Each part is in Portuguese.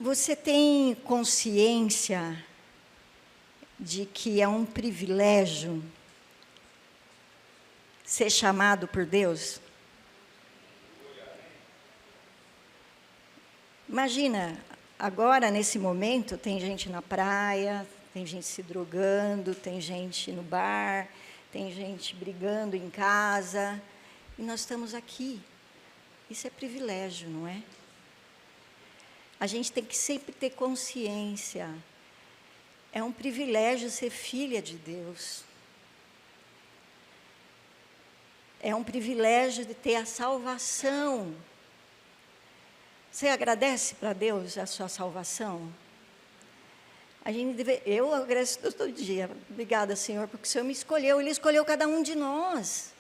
Você tem consciência de que é um privilégio ser chamado por Deus? Imagina, agora, nesse momento, tem gente na praia, tem gente se drogando, tem gente no bar, tem gente brigando em casa, e nós estamos aqui. Isso é privilégio, não é? A gente tem que sempre ter consciência. É um privilégio ser filha de Deus. É um privilégio de ter a salvação. Você agradece para Deus a sua salvação? Eu agradeço todo dia. Obrigada, Senhor, porque o Senhor me escolheu. Ele escolheu cada um de nós.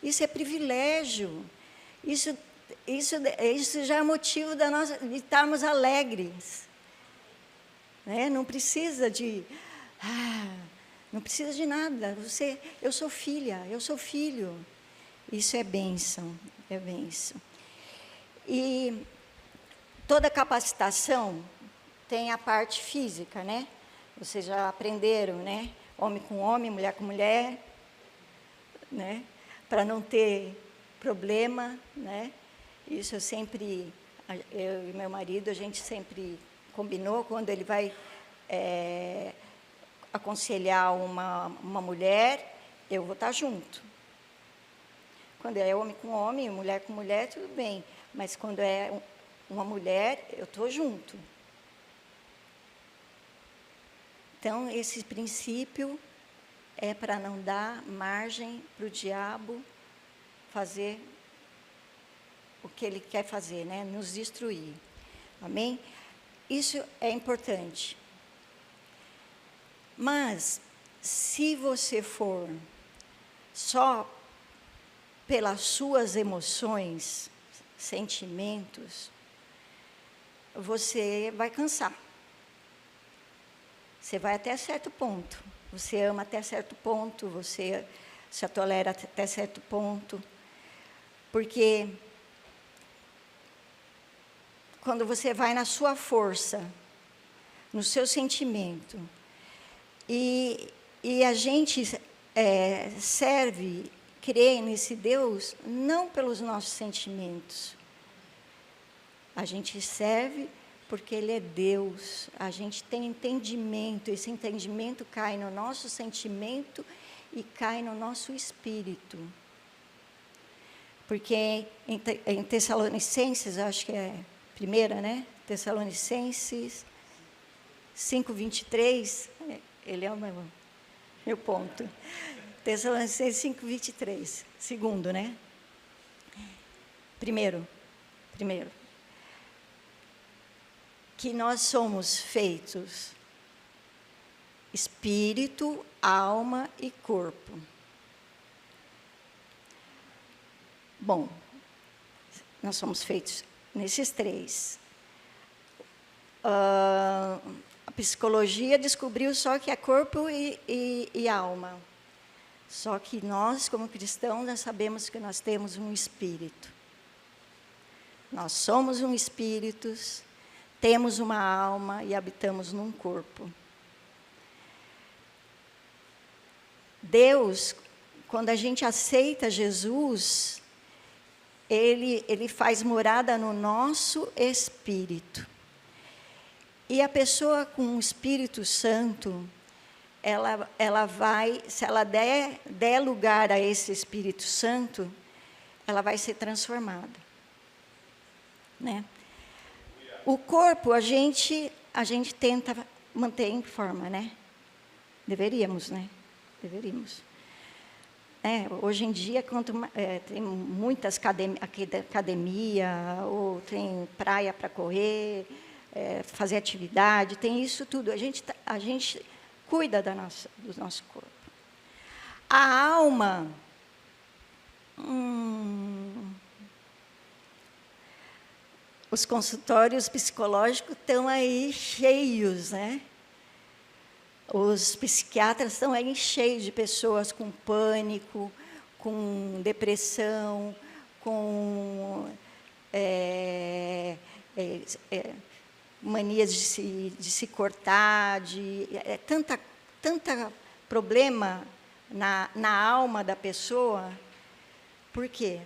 Isso é privilégio. Isso já é motivo de estarmos alegres. Né? Não precisa de nada. Eu sou filha, eu sou filho. Isso é bênção, é bênção. E toda capacitação tem a parte física, né? Vocês já aprenderam, né? Homem com homem, mulher com mulher, né? Para não ter problema, né? Isso eu e meu marido, a gente sempre combinou, quando ele vai aconselhar uma mulher, eu vou estar junto. Quando é homem com homem, mulher com mulher, tudo bem. Mas quando é uma mulher, eu estou junto. Então, esse princípio é para não dar margem para o diabo fazer o que ele quer fazer, né? Nos destruir. Amém? Isso é importante. Mas, se você for só pelas suas emoções, sentimentos, você vai cansar. Você vai até certo ponto. Você ama até certo ponto, você se tolera até certo ponto. Porque quando você vai na sua força, no seu sentimento, e a gente crê nesse Deus, não pelos nossos sentimentos. A gente serve porque Ele é Deus. A gente tem entendimento. Esse entendimento cai no nosso sentimento e cai no nosso espírito. Porque em Tessalonicenses, acho que é a primeira, né? Tessalonicenses 5:23, ele é o meu ponto. Tessalonicenses 5:23, segundo, né? Primeiro. Que nós somos feitos espírito, alma e corpo. Bom, nós somos feitos nesses três. A psicologia descobriu só que é corpo e alma. Só que nós, como cristãos, nós sabemos que nós temos um espírito. Nós somos um espírito, temos uma alma e habitamos num corpo. Deus, quando a gente aceita Jesus, Ele faz morada no nosso espírito. E a pessoa com o Espírito Santo, ela vai, se ela der lugar a esse Espírito Santo, ela vai ser transformada. Né? O corpo, a gente tenta manter em forma, né? Deveríamos, né? Deveríamos. Hoje em dia, tem muitas academia, ou tem praia para correr, fazer atividade, tem isso tudo. A gente cuida do nosso corpo. A alma, os consultórios psicológicos estão aí cheios, né? Os psiquiatras estão aí cheios de pessoas com pânico, com depressão, com manias de se cortar, tanta problema na alma da pessoa. Por quê?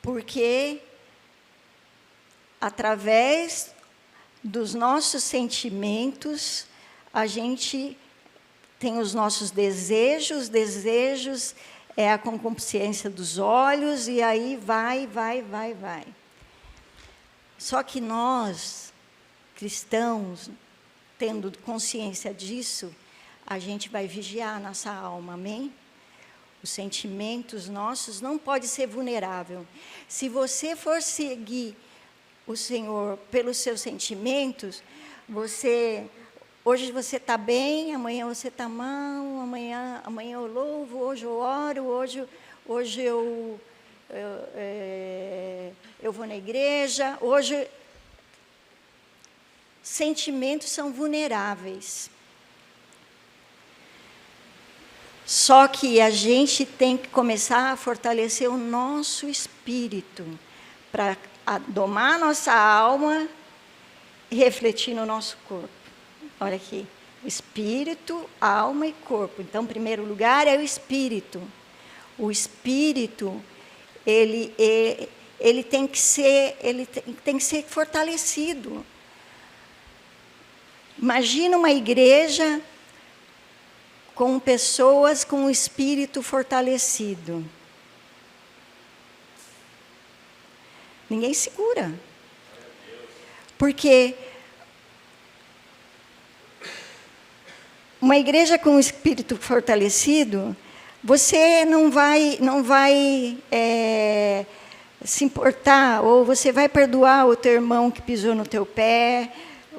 Porque através dos nossos sentimentos, a gente tem os nossos desejos é a concupiscência dos olhos, e aí vai. Só que nós, cristãos, tendo consciência disso, a gente vai vigiar a nossa alma, amém? Os sentimentos nossos não podem ser vulneráveis. Se você for seguir o Senhor pelos seus sentimentos, hoje você está bem, amanhã você está mal, amanhã eu louvo, hoje eu oro, hoje eu vou na igreja. Hoje, sentimentos são vulneráveis. Só que a gente tem que começar a fortalecer o nosso espírito para domar a nossa alma e refletir no nosso corpo. Olha aqui, espírito, alma e corpo. Então, em primeiro lugar, é o espírito. O espírito, ele tem que ser fortalecido. Imagina uma igreja com pessoas com o espírito fortalecido. Ninguém segura. Porque uma igreja com o espírito fortalecido, você não vai se importar, ou você vai perdoar o teu irmão que pisou no teu pé,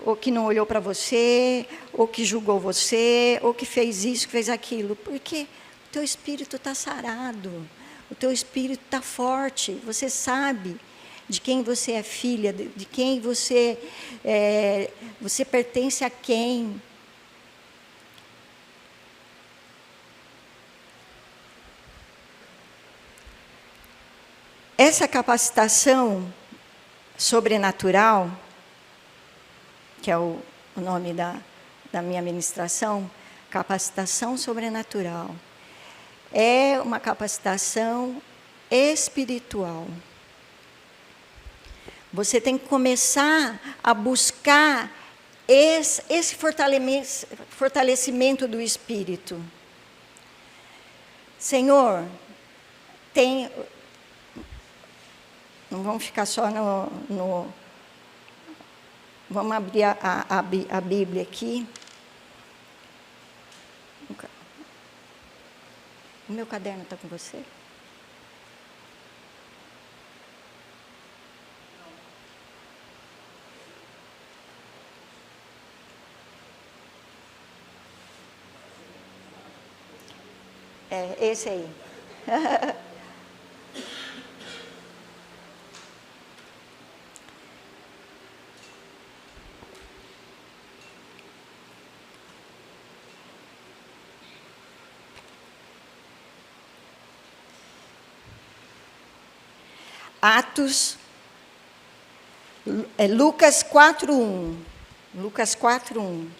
ou que não olhou para você, ou que julgou você, ou que fez isso, que fez aquilo, porque o teu espírito está sarado, o teu espírito está forte, você sabe de quem você é filha, de quem você pertence a quem. Essa capacitação sobrenatural, que é o nome da minha ministração, capacitação sobrenatural, é uma capacitação espiritual. Você tem que começar a buscar esse fortalecimento do espírito. Senhor, não vamos ficar só vamos abrir a Bíblia aqui. O meu caderno está com você? É, esse aí. Lucas 4:1. Lucas 4:1.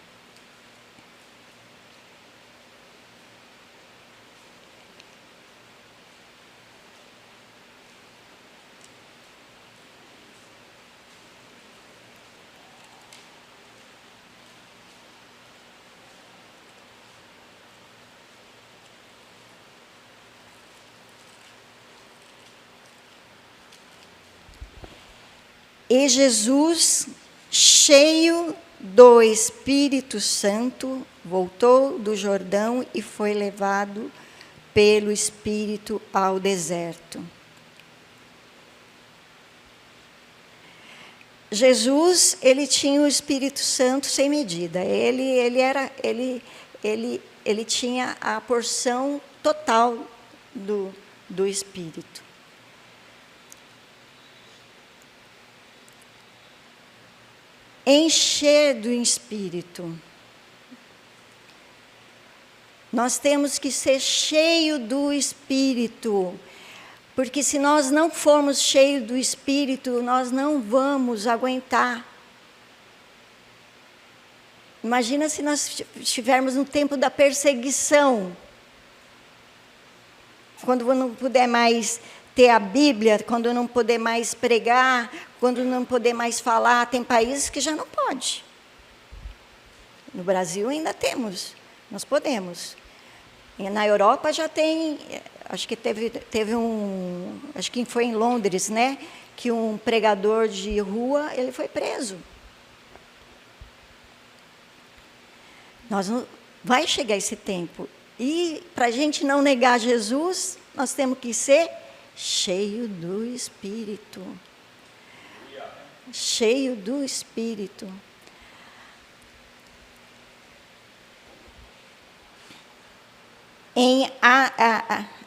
E Jesus, cheio do Espírito Santo, voltou do Jordão e foi levado pelo Espírito ao deserto. Jesus, ele tinha o Espírito Santo sem medida. Ele tinha a porção total do Espírito. Encher do Espírito. Nós temos que ser cheio do Espírito Porque se nós não formos cheios do Espírito, nós não vamos aguentar. Imagina se nós estivermos no tempo da perseguição. Quando não puder mais ter a Bíblia, quando não puder mais pregar, quando não puder mais falar, tem países que já não pode. No Brasil ainda temos, nós podemos. E na Europa já tem, acho que teve acho que foi em Londres, né, que um pregador de rua, ele foi preso. Vai chegar esse tempo. E para a gente não negar Jesus, nós temos que ser cheio do Espírito. Cheio do Espírito. Em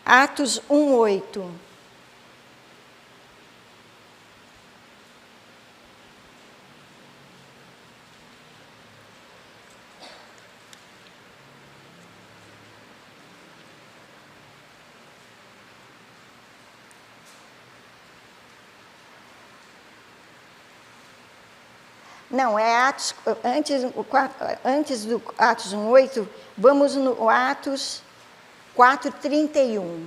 Atos 1:8. Não, é Atos, antes do Atos 1:8, vamos no Atos 4:31.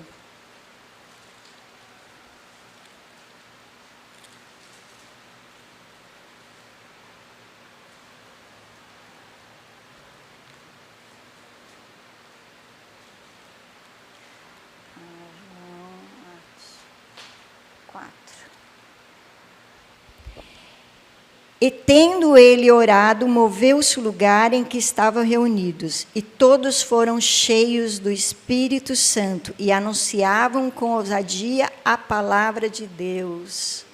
E tendo ele orado, moveu-se o lugar em que estavam reunidos, e todos foram cheios do Espírito Santo, e anunciavam com ousadia a palavra de Deus.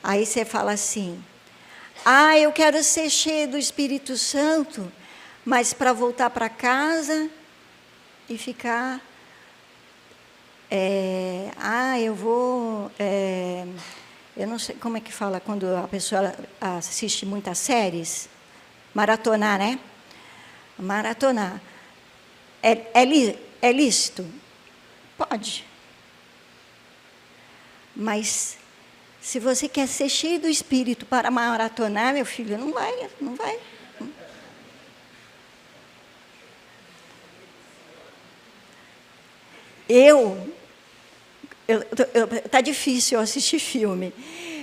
Aí você fala assim, eu quero ser cheio do Espírito Santo, mas para voltar para casa e ficar... eu não sei como é que fala quando a pessoa assiste muitas séries. Maratonar, né? Maratonar. É lícito? Pode. Mas, se você quer ser cheio do Espírito para maratonar, meu filho, não vai. Tá difícil eu assistir filme.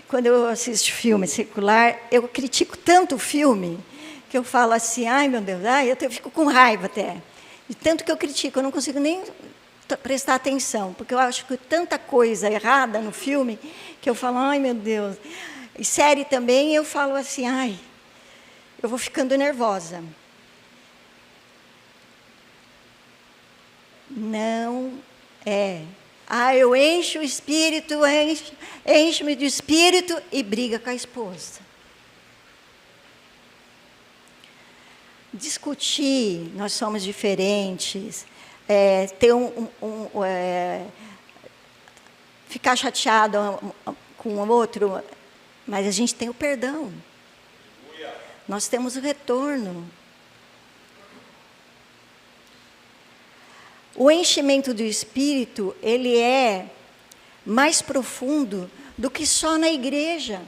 Quando eu assisto filme secular, eu critico tanto o filme que eu falo assim, meu Deus, eu fico com raiva até. De tanto que eu critico, eu não consigo nem prestar atenção, porque eu acho que tanta coisa errada no filme que eu falo, meu Deus. E série também, eu falo assim, eu vou ficando nervosa. Não é. Eu encho o espírito, encho-me de espírito e briga com a esposa. Discutir, nós somos diferentes, ter ficar chateado com o outro, mas a gente tem o perdão. Nós temos o retorno. O enchimento do Espírito, ele é mais profundo do que só na igreja.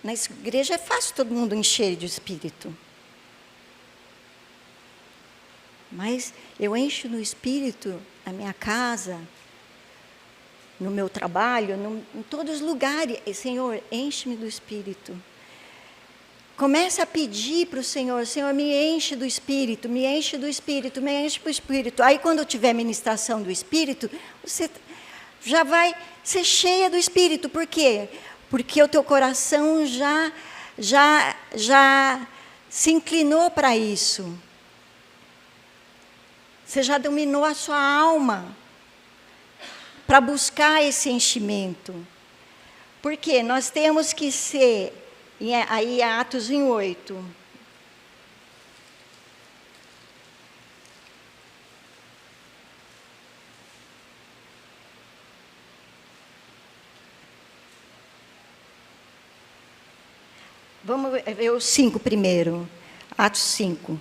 Na igreja é fácil todo mundo encher de Espírito. Mas eu encho no Espírito na minha casa, no meu trabalho, em todos os lugares. Senhor, enche-me do Espírito. Comece a pedir para o Senhor, Senhor, me enche do Espírito, me enche do Espírito, me enche do Espírito. Aí, quando tiver ministração do Espírito, você já vai ser cheia do Espírito. Por quê? Porque o teu coração já se inclinou para isso. Você já dominou a sua alma para buscar esse enchimento. Por quê? Nós temos que ser... Aí, Atos 1:8. Vamos ver o 5 primeiro. Atos 5.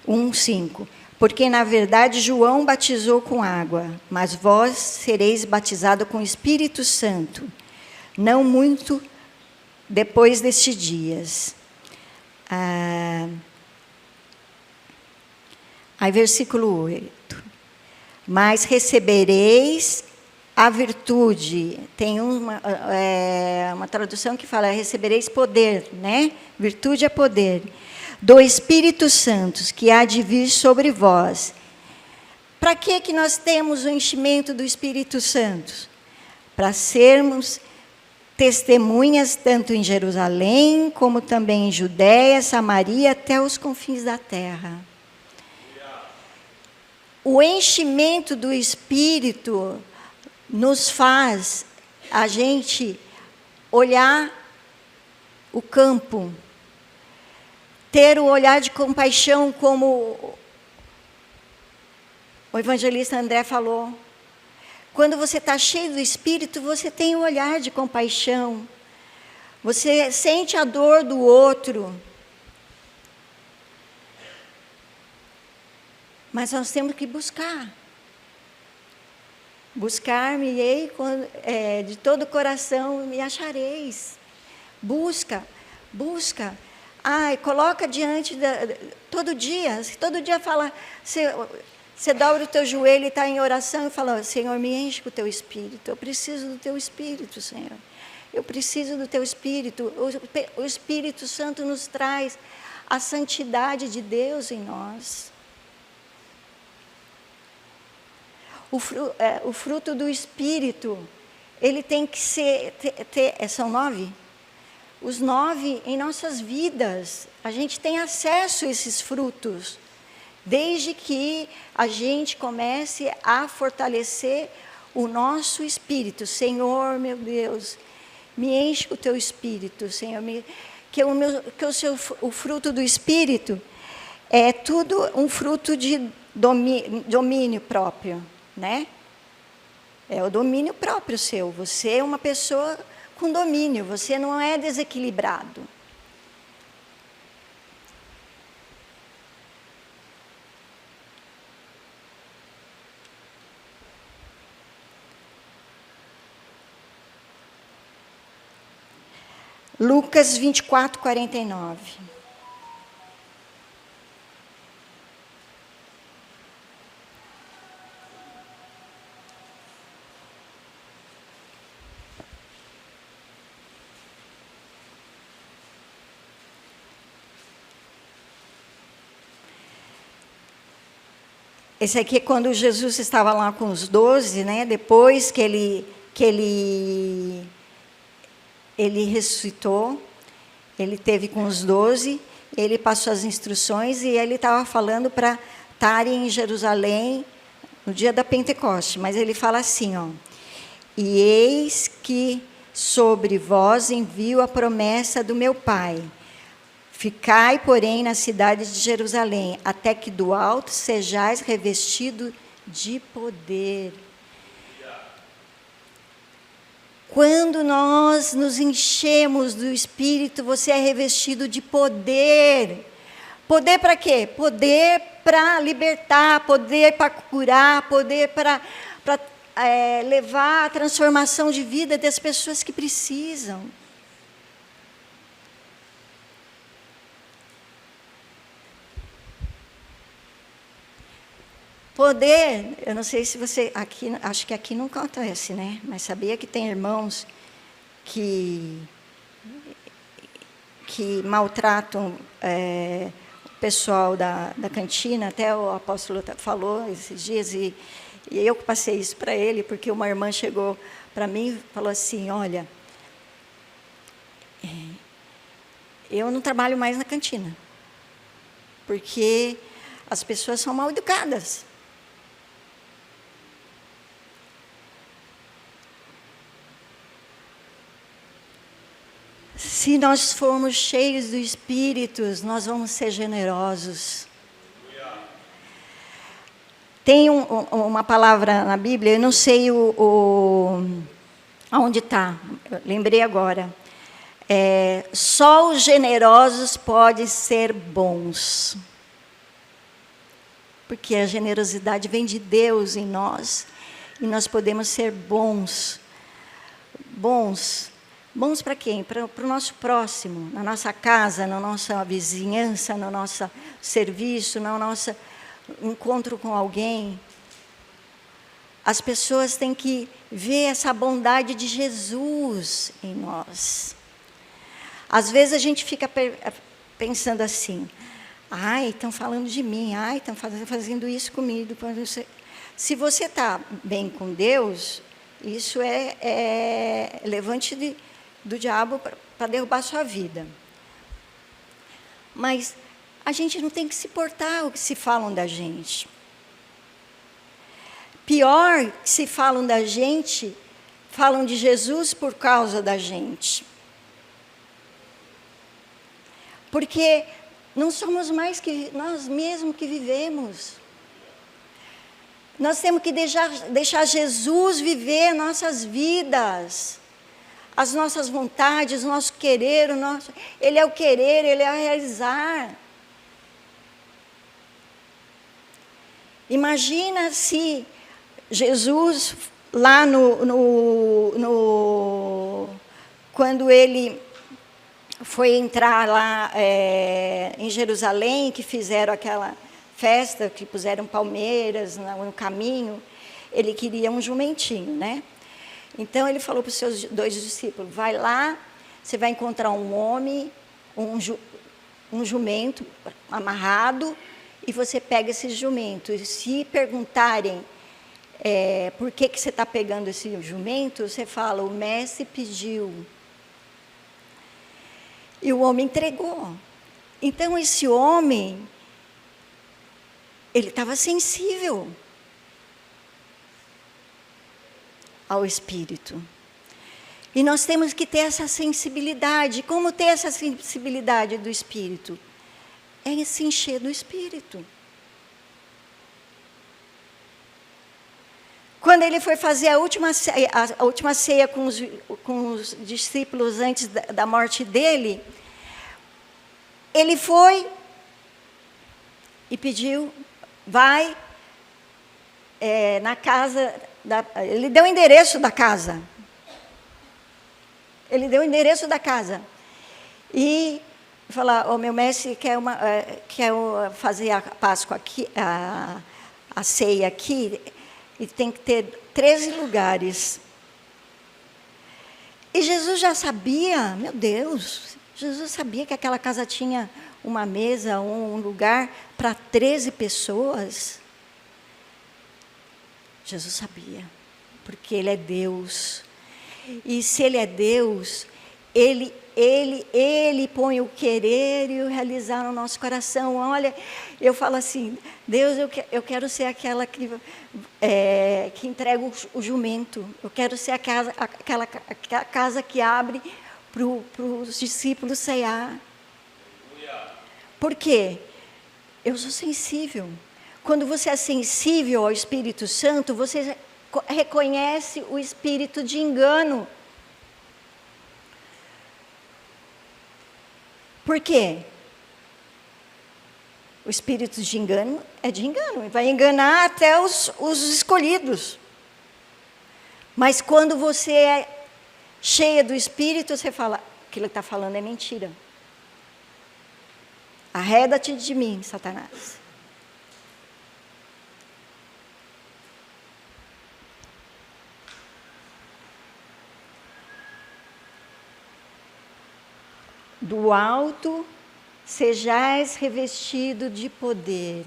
1:5. Porque, na verdade, João batizou com água, mas vós sereis batizados com o Espírito Santo, não muito depois destes dias. Aí, versículo 8. Mas recebereis a virtude. Tem uma tradução que fala, recebereis poder, né? Virtude é poder. Do Espírito Santo, que há de vir sobre vós. Para que nós temos o enchimento do Espírito Santo? Para sermos testemunhas tanto em Jerusalém, como também em Judéia, Samaria, até os confins da terra. O enchimento do Espírito nos faz a gente olhar o campo, ter o olhar de compaixão, como o evangelista André falou. Quando você está cheio do Espírito, você tem o olhar de compaixão. Você sente a dor do outro. Mas nós temos que buscar. Buscar-me-ei de todo o coração, me achareis. Busca. Coloca diante, todo dia fala, você dobra o teu joelho e está em oração e fala, Senhor, me enche com o teu Espírito, eu preciso do teu Espírito, Senhor. Eu preciso do teu Espírito. O Espírito Santo nos traz a santidade de Deus em nós. O fruto do Espírito, ele tem que são 9? Os 9 em nossas vidas. A gente tem acesso a esses frutos, desde que a gente comece a fortalecer o nosso espírito. Senhor, meu Deus, me enche com o teu Espírito, Senhor. O fruto do Espírito é tudo um fruto de domínio próprio. Né? É o domínio próprio seu. Você é uma pessoa com domínio, você não é desequilibrado. Lucas 24, 49. Esse aqui é quando Jesus estava lá com os 12, né? Depois que ele ressuscitou, ele teve com os 12, ele passou as instruções e ele estava falando para estarem em Jerusalém no dia da Pentecoste. Mas ele fala assim, ó, e eis que sobre vós envio a promessa do meu Pai. Ficai, porém, na cidade de Jerusalém, até que do alto sejais revestido de poder. Quando nós nos enchemos do Espírito, você é revestido de poder. Poder para quê? Poder para libertar, poder para curar, poder para levar a transformação de vida das pessoas que precisam. Poder, eu não sei se você, acho que aqui não acontece, né? Mas sabia que tem irmãos que maltratam o pessoal da cantina, até o apóstolo falou esses dias, e eu passei isso para ele, porque uma irmã chegou para mim e falou assim, olha, eu não trabalho mais na cantina, porque as pessoas são mal educadas. Se nós formos cheios do Espírito, nós vamos ser generosos. Tem uma palavra na Bíblia, eu não sei aonde está, lembrei agora. Só os generosos podem ser bons. porque a generosidade vem de Deus em nós, e nós podemos ser bons. Bons para quem? Para o nosso próximo, na nossa casa, na nossa vizinhança, no nosso serviço, no nosso encontro com alguém. As pessoas têm que ver essa bondade de Jesus em nós. Às vezes a gente fica pensando assim, ai, estão falando de mim, ai, estão fazendo isso comigo. Se você está bem com Deus, isso é levante do diabo para derrubar a sua vida. Mas a gente não tem que se portar o que se falam da gente. Pior, que se falam da gente, falam de Jesus por causa da gente. Porque não somos mais que nós mesmos que vivemos. Nós temos que deixar Jesus viver nossas vidas, as nossas vontades, o nosso querer, Ele é o querer, Ele é o realizar. Imagina se Jesus, lá quando Ele foi entrar lá em Jerusalém, que fizeram aquela festa, que puseram palmeiras no caminho, Ele queria um jumentinho, né? Então, Ele falou para os seus 2 discípulos, vai lá, você vai encontrar um homem, um jumento amarrado, e você pega esse jumento. E se perguntarem por que você está pegando esse jumento, você fala, o mestre pediu. E o homem entregou. Então, esse homem, ele estava sensível ao Espírito. E nós temos que ter essa sensibilidade. Como ter essa sensibilidade do Espírito? É se encher do Espírito. Quando ele foi fazer a última ceia com os discípulos antes da morte dele, ele foi e pediu, vai na casa, ele deu o endereço da casa. Ele deu o endereço da casa. E falou, meu mestre quer fazer a Páscoa aqui, a ceia aqui, e tem que ter 13 lugares. E Jesus já sabia, meu Deus, Jesus sabia que aquela casa tinha uma mesa, um lugar para 13 pessoas. Jesus sabia, porque Ele é Deus. E se Ele é Deus, Ele põe o querer e o realizar no nosso coração. Olha, eu falo assim, Deus, eu quero ser aquela que entrega o jumento. Eu quero ser aquela casa que abre para os discípulos ceiar. Por quê? Eu sou sensível. Quando você é sensível ao Espírito Santo, você reconhece o espírito de engano. Por quê? O espírito de engano é de engano, vai enganar até os escolhidos. Mas quando você é cheia do Espírito, você fala, aquilo que está falando é mentira. Arreda-te de mim, Satanás. Do alto sejais revestido de poder.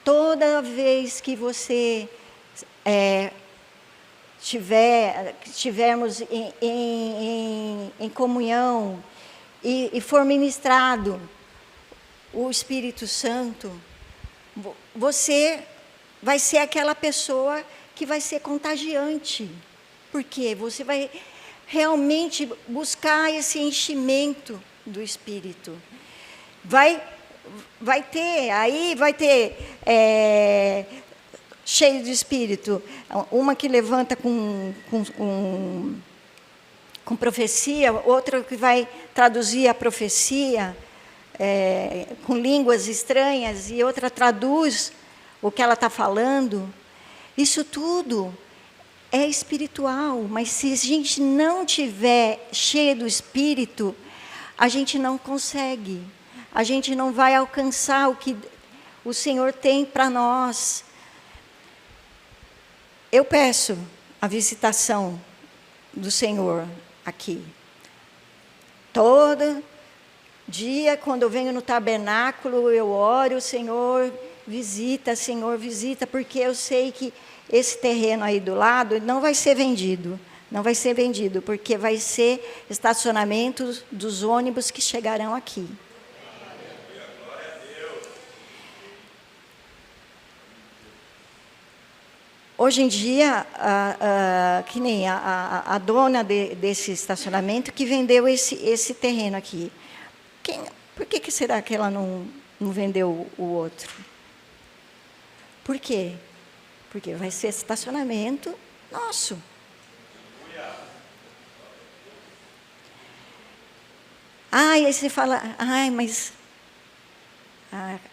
Toda vez que você estivermos em comunhão e for ministrado o Espírito Santo, você vai ser aquela pessoa que vai ser contagiante. Porque você vai realmente buscar esse enchimento do Espírito. Vai ter cheio de Espírito, uma que levanta com profecia, outra que vai traduzir a profecia, com línguas estranhas e outra traduz o que ela está falando. Isso tudo é espiritual, mas se a gente não tiver cheio do Espírito, a gente não consegue. A gente não vai alcançar o que o Senhor tem para nós. Eu peço a visitação do Senhor aqui. Todo dia, quando eu venho no tabernáculo, eu oro, Senhor, visita, porque eu sei que esse terreno aí do lado não vai ser vendido. Não vai ser vendido, porque vai ser estacionamento dos ônibus que chegarão aqui. Hoje em dia, que nem a dona desse estacionamento que vendeu esse terreno aqui. Por que será que ela não vendeu o outro? Por quê? Porque vai ser estacionamento nosso. E aí você fala, mas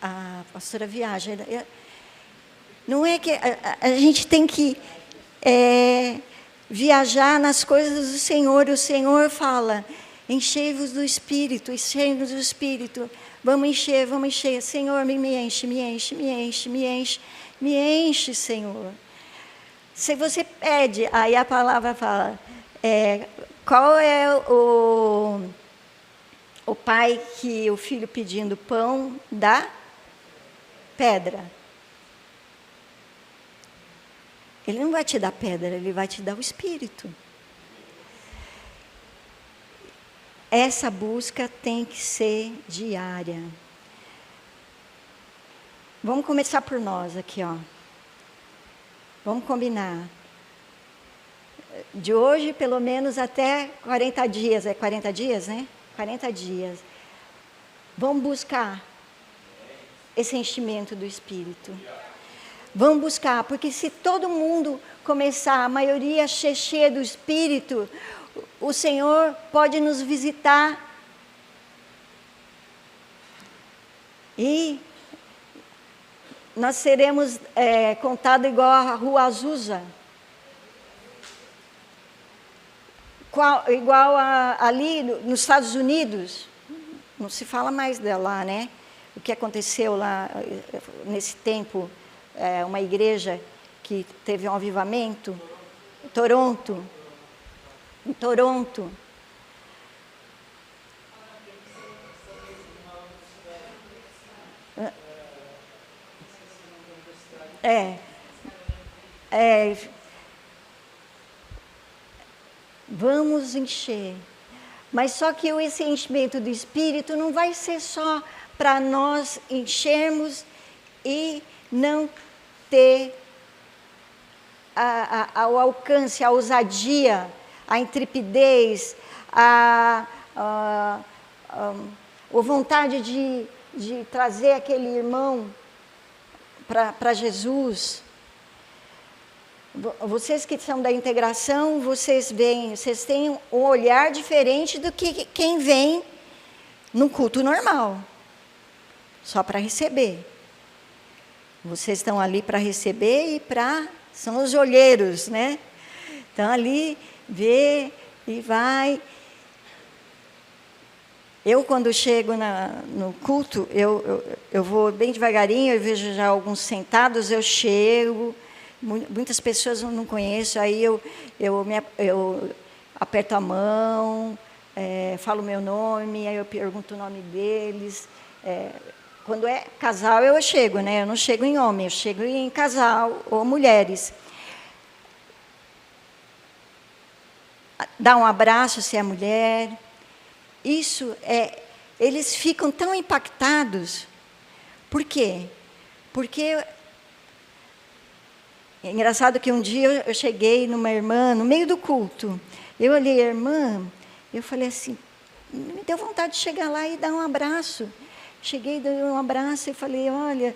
a pastora viaja. Não é que a gente tem que viajar nas coisas do Senhor. O Senhor fala, enchei-vos do Espírito, enchei-vos do Espírito. Vamos encher. Senhor, me enche, Senhor. Se você pede, aí a palavra fala, qual é o pai que o filho pedindo pão dá pedra? Ele não vai te dar pedra, ele vai te dar o Espírito. Essa busca tem que ser diária. Vamos começar por nós aqui, ó. Vamos combinar. De hoje, pelo menos até 40 dias. É 40 dias, né? 40 dias. Vamos buscar esse enchimento do Espírito. Vamos buscar, porque se todo mundo começar, a maioria cheia do Espírito, o Senhor pode nos visitar. E nós seremos contados igual a Rua Azusa. Igual ali nos Estados Unidos. Não se fala mais dela, né? O que aconteceu lá nesse tempo. Uma igreja que teve um avivamento. Toronto. Em Toronto. Vamos encher. Mas só que esse enchimento do Espírito não vai ser só para nós enchermos e não ter ao alcance, a ousadia, a intrepidez, a vontade de trazer aquele irmão para Jesus. Vocês que são da integração, vocês têm um olhar diferente do que quem vem no culto normal, só para receber. Vocês estão ali para receber são os olheiros, né? Estão ali, vê e vai. Eu, quando chego no culto, eu vou bem devagarinho, eu vejo já alguns sentados, eu chego, muitas pessoas eu não conheço, aí eu aperto a mão, falo meu nome, aí eu pergunto o nome deles. Quando é casal, eu chego, né? Eu não chego em homem, eu chego em casal ou mulheres. Dá um abraço se é mulher. Isso eles ficam tão impactados. Por quê? Porque é engraçado que um dia eu cheguei numa irmã, no meio do culto. Eu olhei a irmã, eu falei assim, me deu vontade de chegar lá e dar um abraço. Cheguei, dei um abraço e falei, olha,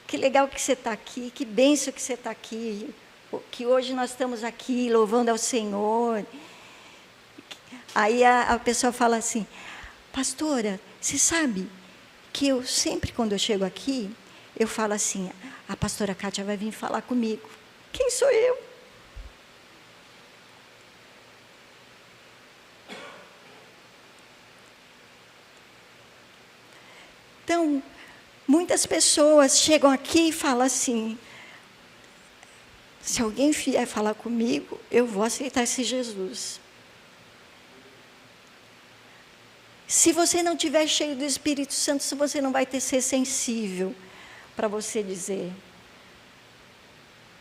que legal que você está aqui, que bênção que você está aqui, que hoje nós estamos aqui louvando ao Senhor. Aí a pessoa fala assim, pastora, Você sabe que eu sempre, quando eu chego aqui, eu falo assim, a pastora Kátia vai vir falar comigo. Quem sou eu? Então, muitas pessoas chegam aqui e falam assim, se alguém vier falar comigo, eu vou aceitar esse Jesus. Se você não estiver cheio do Espírito Santo, você não vai ter ser sensível para você dizer.